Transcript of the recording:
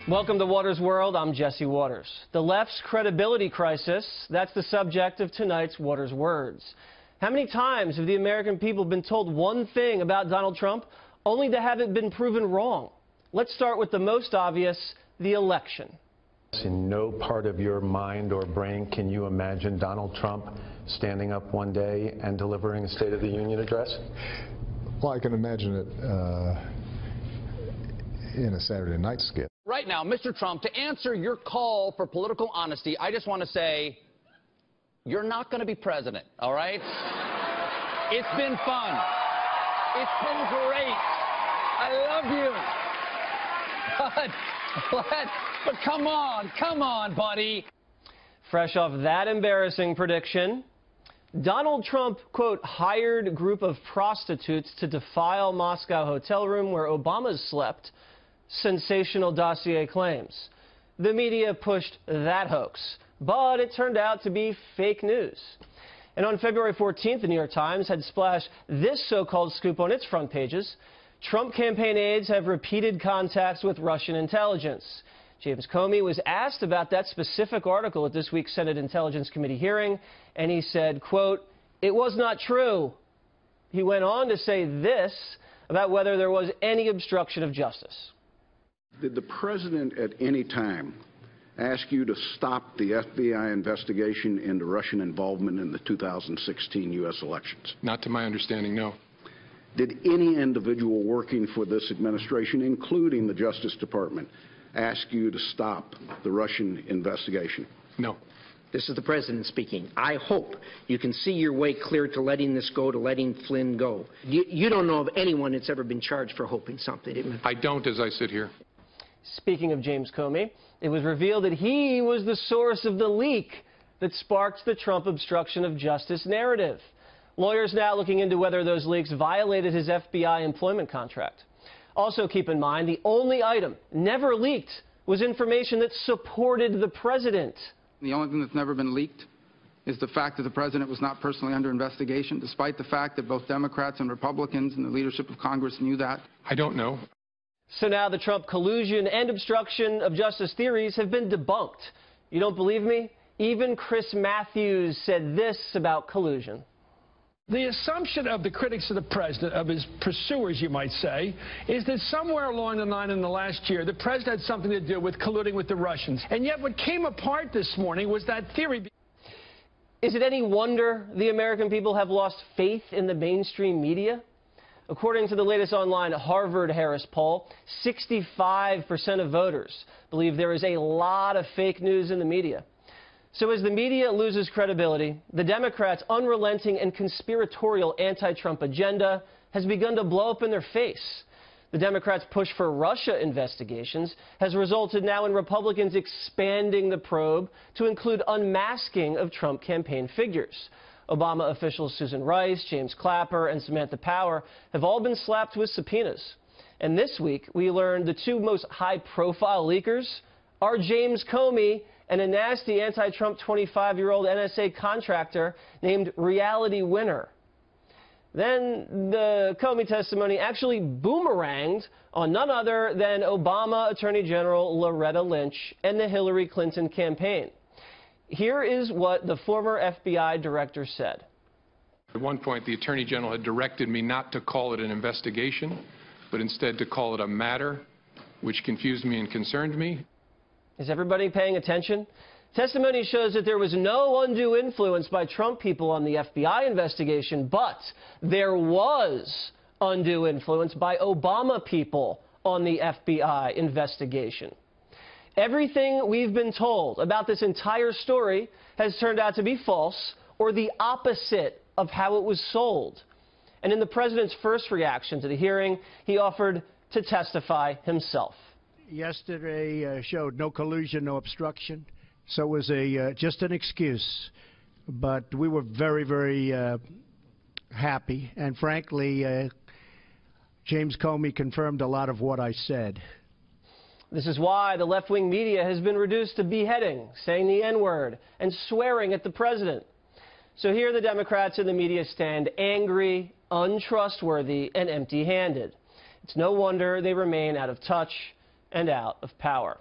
Welcome to Waters World. I'm Jesse Waters. The left's credibility crisis, that's the subject of tonight's Waters Words. How many times have the American people been told one thing about Donald Trump, only to have it been proven wrong? Let's start with the most obvious, the election. In no part of your mind or brain can you imagine Donald Trump standing up one day and delivering a State of the Union address? Well, I can imagine it in a Saturday night skit. Right now, Mr. Trump, to answer your call for political honesty, I just want to say, you're not going to be president, all right? It's been fun. It's been great. I love you. But come on, buddy. Fresh off that embarrassing prediction, Donald Trump, quote, hired a group of prostitutes to defile Moscow hotel room where Obama slept. Sensational dossier claims. The media pushed that hoax, but it turned out to be fake news. And on February 14th, the New York Times had splashed this so-called scoop on its front pages. Trump campaign aides have repeated contacts with Russian intelligence. James Comey was asked about that specific article at this week's Senate Intelligence Committee hearing, and he said, quote, "It was not true." He went on to say this about whether there was any obstruction of justice. Did the president at any time ask you to stop the FBI investigation into Russian involvement in the 2016 U.S. elections? Not to my understanding, no. Did any individual working for this administration, including the Justice Department, ask you to stop the Russian investigation? No. This is the president speaking. I hope you can see your way clear to letting this go, to letting Flynn go. You don't know of anyone that's ever been charged for hoping something. I don't, as I sit here. Speaking of James Comey, it was revealed that he was the source of the leak that sparked the Trump obstruction of justice narrative. Lawyers now looking into whether those leaks violated his FBI employment contract. Also keep in mind, the only item never leaked was information that supported the president. The only thing that's never been leaked is the fact that the president was not personally under investigation, despite the fact that both Democrats and Republicans and the leadership of Congress knew that. I don't know. So now the Trump collusion and obstruction of justice theories have been debunked. You don't believe me? Even Chris Matthews said this about collusion. The assumption of the critics of the president, of his pursuers, you might say, is that somewhere along the line in the last year, the president had something to do with colluding with the Russians. And yet what came apart this morning was that theory. Is it any wonder the American people have lost faith in the mainstream media? According to the latest online Harvard-Harris poll, 65% of voters believe there is a lot of fake news in the media. So as the media loses credibility, the Democrats' unrelenting and conspiratorial anti-Trump agenda has begun to blow up in their face. The Democrats' push for Russia investigations has resulted now in Republicans expanding the probe to include unmasking of Trump campaign figures. Obama officials Susan Rice, James Clapper, and Samantha Power have all been slapped with subpoenas. And this week, we learned the two most high-profile leakers are James Comey and a nasty anti-Trump 25-year-old NSA contractor named Reality Winner. Then the Comey testimony actually boomeranged on none other than Obama Attorney General Loretta Lynch and the Hillary Clinton campaign. Here is what the former FBI director said. At one point, the Attorney General had directed me not to call it an investigation, but instead to call it a matter, which confused me and concerned me. Is everybody paying attention? Testimony shows that there was no undue influence by Trump people on the FBI investigation, but there was undue influence by Obama people on the FBI investigation. Everything we've been told about this entire story has turned out to be false or the opposite of how it was sold. And in the president's first reaction to the hearing, he offered to testify himself. Yesterday showed no collusion, no obstruction, so it was just an excuse. But we were very, very happy, and frankly, James Comey confirmed a lot of what I said. This is why the left-wing media has been reduced to beheading, saying the N-word, and swearing at the president. So here the Democrats and the media stand angry, untrustworthy, and empty-handed. It's no wonder they remain out of touch and out of power.